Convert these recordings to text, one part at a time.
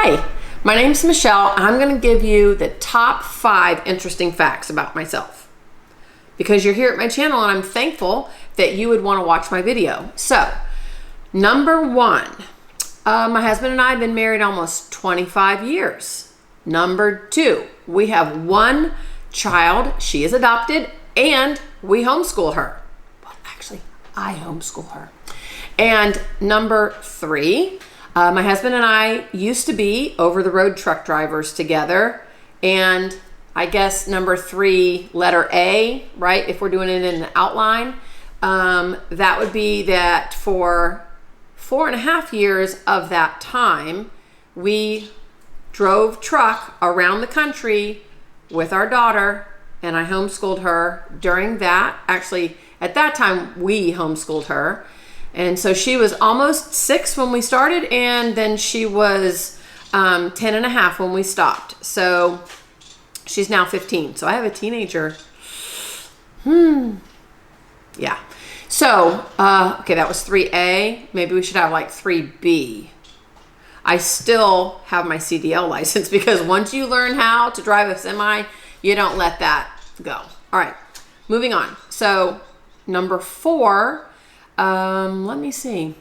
Hi, my name's Michelle. I'm going to give you the top 5 interesting facts about myself because you're here at my channel and I'm thankful that you would want to watch my video. So, number 1, my husband and I have been married almost 25 years. Number 2, we have 1 child. She is adopted and we homeschool her. Well, actually, I homeschool her. And number 3, my husband and I used to be over-the-road truck drivers together. And I guess number 3, letter A, right? If we're doing it in an outline, that would be that for 4.5 years of that time, we drove truck around the country with our daughter, and I homeschooled her during that. Actually, at that time, we homeschooled her. And so she was almost 6 when we started, and then she was 10 and a half when we stopped. So she's now 15. So I have a teenager. Yeah. So, okay, that was 3A. Maybe we should have like 3B. I still have my CDL license because once you learn how to drive a semi, you don't let that go. All right, moving on. So number 4, let me see.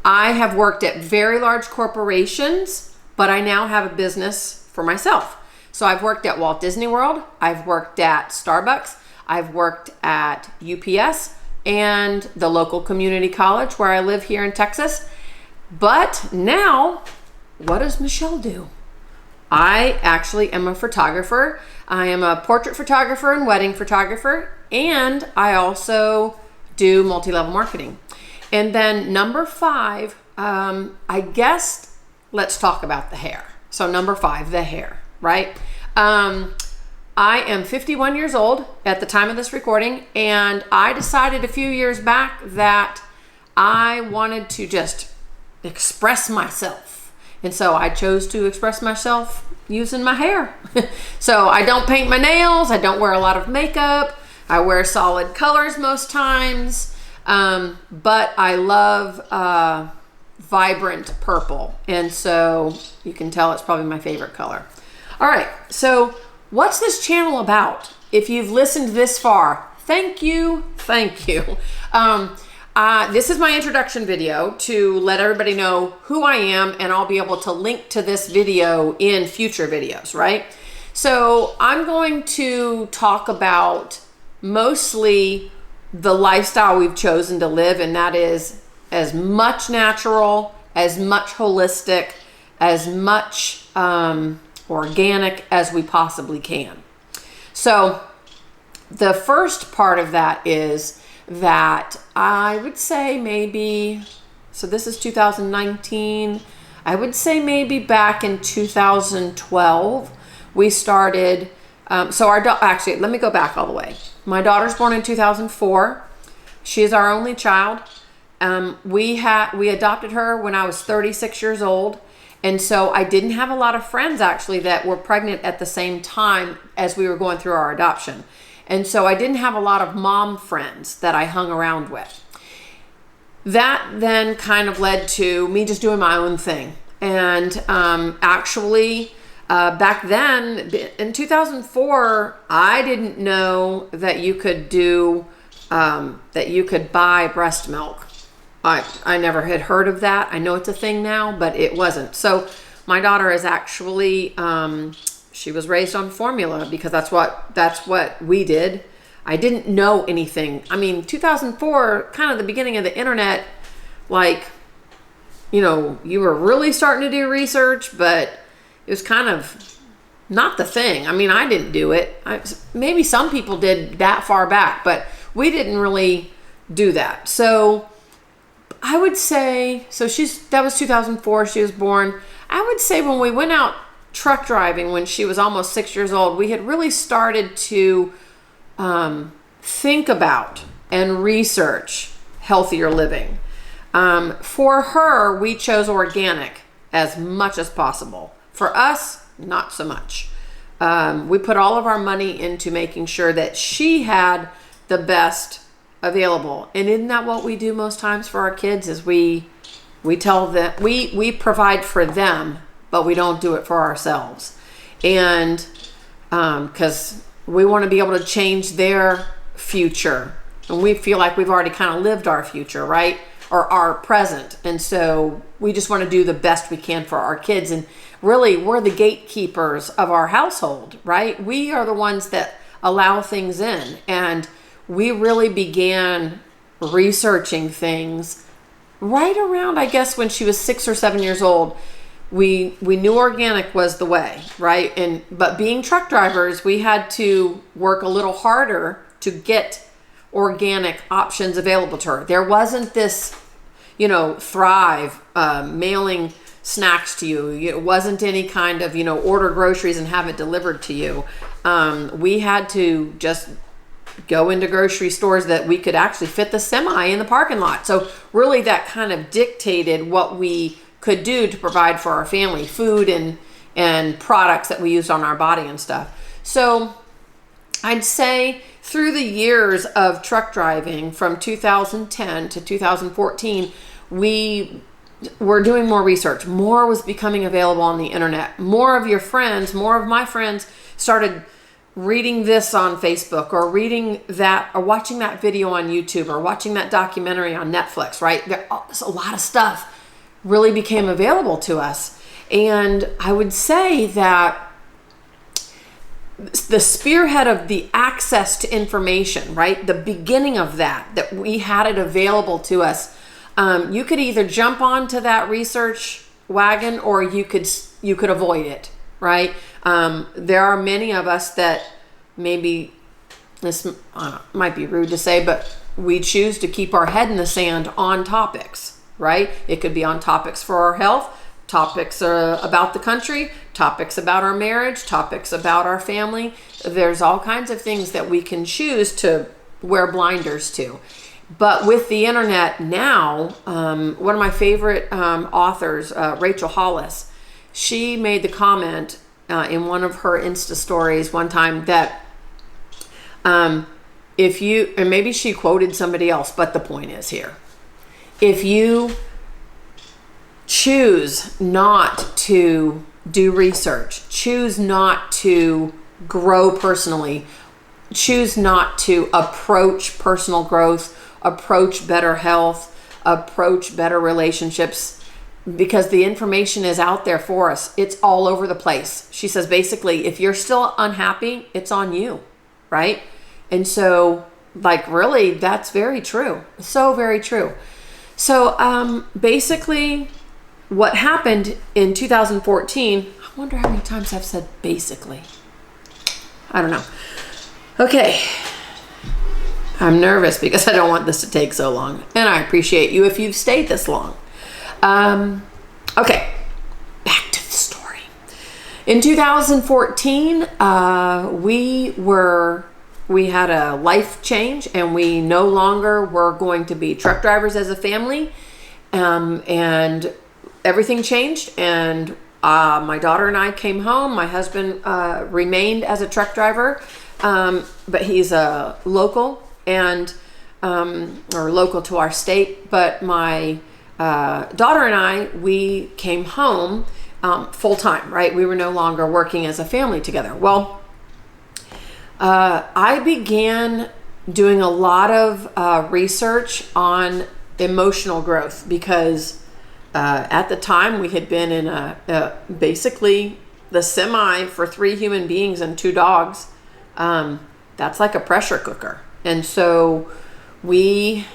I have worked at very large corporations, but I now have a business for myself. So I've worked at Walt Disney World. I've worked at Starbucks. I've worked at UPS and the local community college where I live here in Texas. But now, what does Michelle do? I actually am a photographer. I am a portrait photographer and wedding photographer, and I also do multi-level marketing. And then number 5, I guess let's talk about the hair. So number 5, the hair, right? I am 51 years old at the time of this recording, and I decided a few years back that I wanted to just express myself. And so I chose to express myself using my hair. So I don't paint my nails. I don't wear a lot of makeup. I wear solid colors most times. But I love vibrant purple. And so you can tell it's probably my favorite color. All right. So what's this channel about? If you've listened this far, thank you. Thank you. This is my introduction video to let everybody know who I am, and I'll be able to link to this video in future videos, right? So I'm going to talk about mostly the lifestyle we've chosen to live, and that is as much natural, as much holistic, as much organic as we possibly can. So the first part of that is that I would say maybe, so this is 2019, I would say maybe back in 2012, we started, actually, let me go back all the way. My daughter's born in 2004. She is our only child. We adopted her when I was 36 years old. And so I didn't have a lot of friends actually that were pregnant at the same time as we were going through our adoption. And so I didn't have a lot of mom friends that I hung around with. That then kind of led to me just doing my own thing. And actually, back then, in 2004, I didn't know that you could buy breast milk. I never had heard of that. I know it's a thing now, but it wasn't. So my daughter is actually, she was raised on formula because that's what we did. I didn't know anything. I mean, 2004, kind of the beginning of the internet, like, you know, you were really starting to do research, but it was kind of not the thing. I mean, I didn't do it. Maybe some people did that far back, but we didn't really do that. So I would say, that was 2004, she was born. I would say when we went out truck driving when she was almost 6 years old, we had really started to think about and research healthier living. For her, we chose organic as much as possible. For us, not so much. We put all of our money into making sure that she had the best available. And isn't that what we do most times for our kids is we tell them, we provide for them but we don't do it for ourselves. And because we want to be able to change their future. And we feel like we've already kind of lived our future, right? Or our present. And so we just want to do the best we can for our kids. And really, we're the gatekeepers of our household, right? We are the ones that allow things in. And we really began researching things right around, I guess, when she was 6 or 7 years old. We knew organic was the way, right? But being truck drivers, we had to work a little harder to get organic options available to her. There wasn't this, Thrive mailing snacks to you. It wasn't any kind of, order groceries and have it delivered to you. We had to just go into grocery stores that we could actually fit the semi in the parking lot. So really that kind of dictated what we could do to provide for our family, food and products that we used on our body and stuff. So I'd say through the years of truck driving from 2010 to 2014, we were doing more research. More was becoming available on the internet. More of my friends started reading this on Facebook or reading that or watching that video on YouTube or watching that documentary on Netflix, right? There's a lot of stuff really became available to us. And I would say that the spearhead of the access to information, right? The beginning of that we had it available to us. You could either jump onto that research wagon or you could avoid it, right? There are many of us that maybe this might be rude to say, but we choose to keep our head in the sand on topics, right? It could be on topics for our health, topics about the country, topics about our marriage, topics about our family. There's all kinds of things that we can choose to wear blinders to. But with the internet now, one of my favorite authors, Rachel Hollis, she made the comment in one of her Insta stories one time that and maybe she quoted somebody else, but the point is here. If you choose not to do research, choose not to grow personally, choose not to approach personal growth, approach better health, approach better relationships, because the information is out there for us. It's all over the place. She says, basically, if you're still unhappy, it's on you, right? And so, really, that's very true. So very true. So, basically, what happened in 2014, I wonder how many times I've said basically. I don't know. Okay. I'm nervous because I don't want this to take so long. And I appreciate you if you've stayed this long. Okay. Back to the story. In 2014, we had a life change and we no longer were going to be truck drivers as a family. And everything changed, and my daughter and I came home. My husband remained as a truck driver, but he's a local and or local to our state. But my daughter and I, we came home full time, right? We were no longer working as a family together. Well, I began doing a lot of research on emotional growth because at the time we had been in basically the semi for 3 human beings and 2 dogs. That's like a pressure cooker. And so we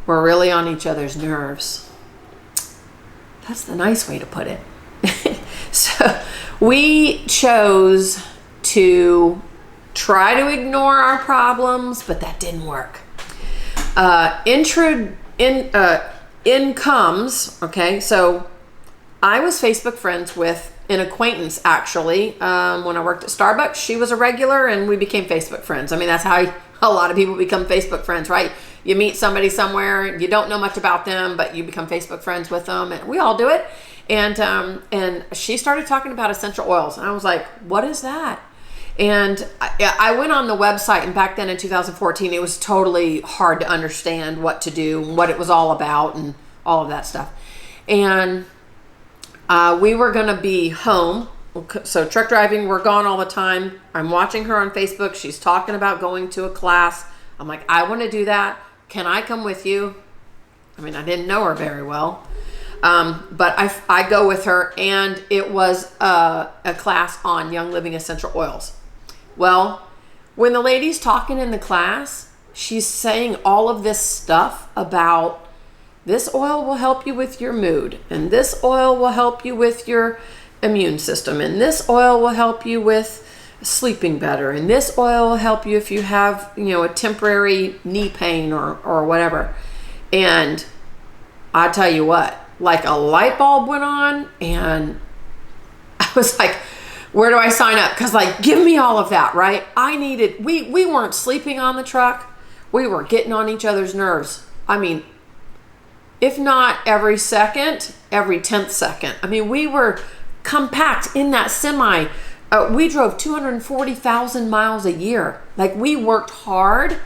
were really on each other's nerves. That's the nice way to put it. So we chose to try to ignore our problems, but that didn't work. In comes, okay, so I was Facebook friends with an acquaintance, actually. When I worked at Starbucks, she was a regular and we became Facebook friends. I mean, that's how a lot of people become Facebook friends, right? You meet somebody somewhere, you don't know much about them, but you become Facebook friends with them, and we all do it. And she started talking about essential oils, and I was like, what is that? And I went on the website, and back then in 2014, it was totally hard to understand what to do, what it was all about, and all of that stuff. And We were going to be home. So truck driving, we're gone all the time. I'm watching her on Facebook. She's talking about going to a class. I'm like, I want to do that. Can I come with you? I mean, I didn't know her very well. But I go with her, and it was a class on Young Living essential oils. Well, when the lady's talking in the class, she's saying all of this stuff about this oil will help you with your mood, and this oil will help you with your immune system, and this oil will help you with sleeping better, and this oil will help you if you have, a temporary knee pain or whatever. And I tell you what, like a light bulb went on, and I was like, where do I sign up? Because give me all of that, right? We weren't sleeping on the truck. We were getting on each other's nerves. I mean, if not every second, every 10th second. I mean, we were compact in that semi. We drove 240,000 miles a year. We worked hard,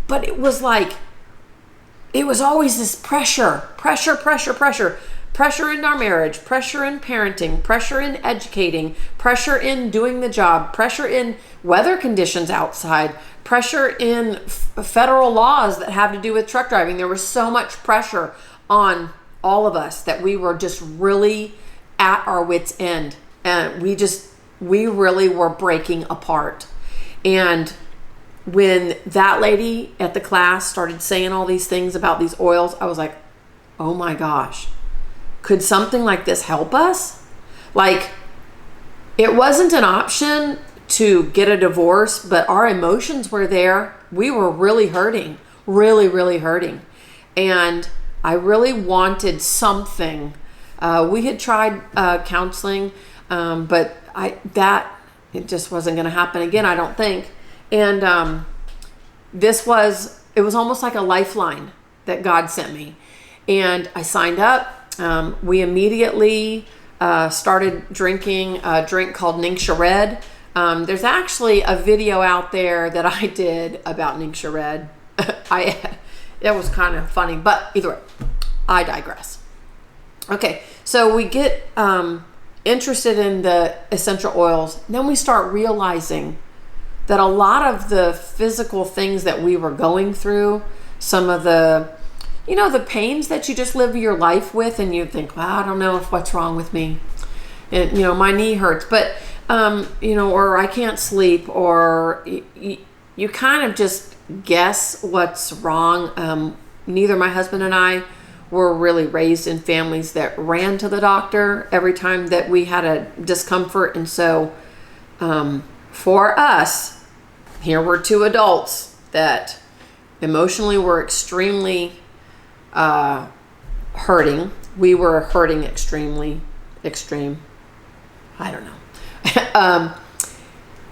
but it was always this pressure in our marriage, pressure in parenting, pressure in educating, pressure in doing the job, pressure in weather conditions outside, pressure in federal laws that have to do with truck driving. There was so much pressure on all of us that we were just really at our wits' end, and we really were breaking apart. And when that lady at the class started saying all these things about these oils, I was like, oh my gosh, could something like this help us? It wasn't an option to get a divorce, but our emotions were there. We were really hurting, really, really hurting. And I really wanted something. We had tried counseling, but it just wasn't going to happen again, I don't think. And it was almost like a lifeline that God sent me. And I signed up. We immediately started drinking a drink called Ningxia Red. There's actually a video out there that I did about Ningxia Red. It was kind of funny, but either way, I digress. Okay, so we get interested in the essential oils. Then we start realizing that a lot of the physical things that we were going through, some of the pains that you just live your life with, and you think, well, I don't know what's wrong with me. And, my knee hurts, but, or I can't sleep, or you kind of just guess what's wrong. Neither my husband and I were really raised in families that ran to the doctor every time that we had a discomfort. And so for us, here were two adults that emotionally were extremely hurting. We were hurting extreme. I don't know.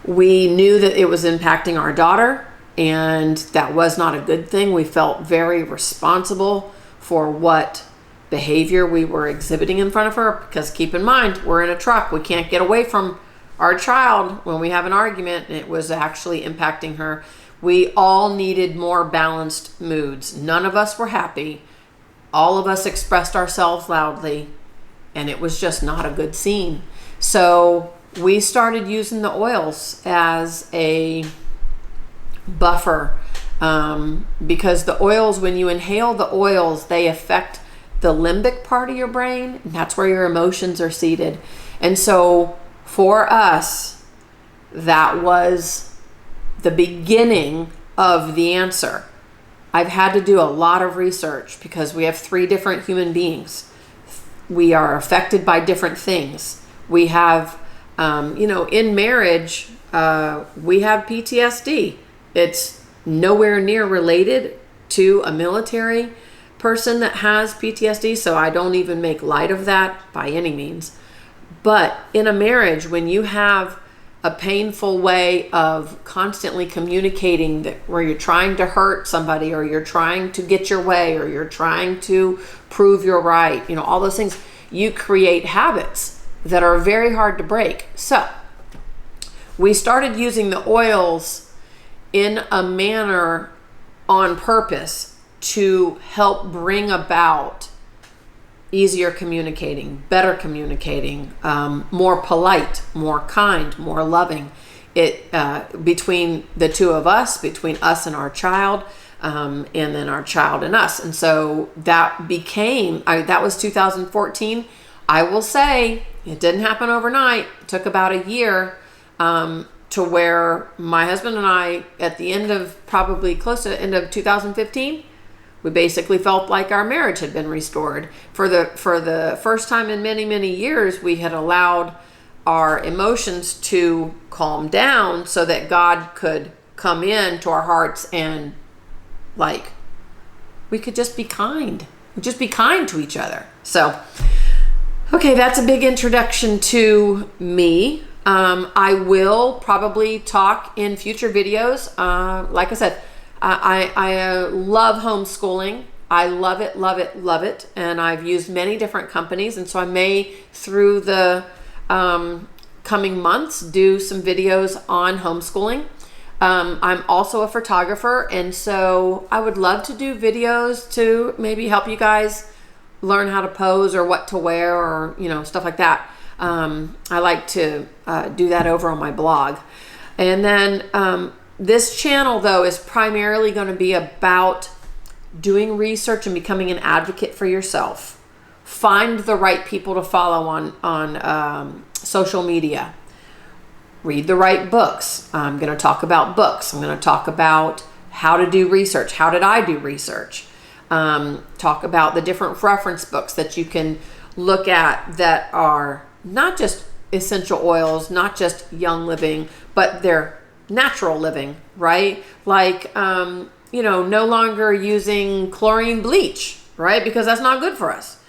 We knew that it was impacting our daughter, and that was not a good thing. We felt very responsible for what behavior we were exhibiting in front of her, because keep in mind, we're in a truck. We can't get away from our child when we have an argument, and it was actually impacting her. We all needed more balanced moods. None of us were happy. All of us expressed ourselves loudly, and it was just not a good scene. So we started using the oils as a buffer, because the oils, when you inhale the oils, they affect the limbic part of your brain, and that's where your emotions are seated. And so for us, that was the beginning of the answer. I've had to do a lot of research because we have 3 different human beings. We are affected by different things. We have, in marriage, we have PTSD. It's nowhere near related to a military person that has PTSD, so I don't even make light of that by any means. But in a marriage, when you have a painful way of constantly communicating where you're trying to hurt somebody, or you're trying to get your way, or you're trying to prove you're right, all those things, you create habits that are very hard to break. So we started using the oils in a manner on purpose to help bring about easier communicating, better communicating, more polite, more kind, more loving. It between the two of us, between us and our child, and then our child and us. And so that became, that was 2014. I will say it didn't happen overnight. It took about a year to where my husband and I, at the end of probably close to the end of 2015, we basically felt like our marriage had been restored. For the first time in many, many years, we had allowed our emotions to calm down so that God could come in to our hearts and like we could just be kind. Just be kind to each other. So, okay, that's a big introduction to me. I will probably talk in future videos. Like I said, I love homeschooling. I love it, love it, love it. And I've used many different companies. And so I may, through the coming months, do some videos on homeschooling. I'm also a photographer. And so I would love to do videos to maybe help you guys learn how to pose or what to wear or, stuff like that. I like to do that over on my blog. And then this channel, though, is primarily going to be about doing research and becoming an advocate for yourself. Find the right people to follow on social media. Read the right books. I'm going to talk about books. I'm going to talk about how to do research. How did I do research? Talk about the different reference books that you can look at that are not just essential oils, not just Young Living, but they're natural living, right? Like, no longer using chlorine bleach, right? Because that's not good for us.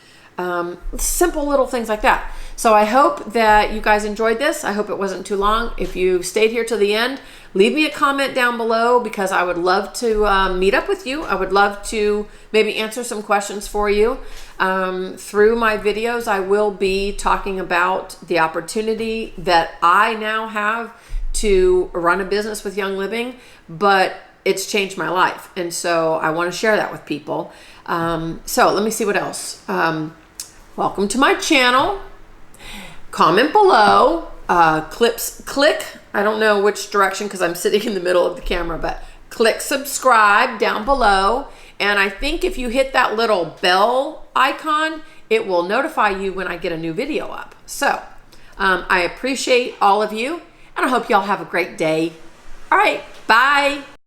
Simple little things like that. So I hope that you guys enjoyed this. I hope it wasn't too long. If you stayed here to the end, leave me a comment down below because I would love to meet up with you. I would love to maybe answer some questions for you. Through my videos, I will be talking about the opportunity that I now have to run a business with Young Living, but it's changed my life. And so I want to share that with people. So let me see what else. Welcome to my channel. Comment below. Click. I don't know which direction because I'm sitting in the middle of the camera, but click subscribe down below. And I think if you hit that little bell icon, it will notify you when I get a new video up. So I appreciate all of you, and I hope y'all have a great day. All right, bye.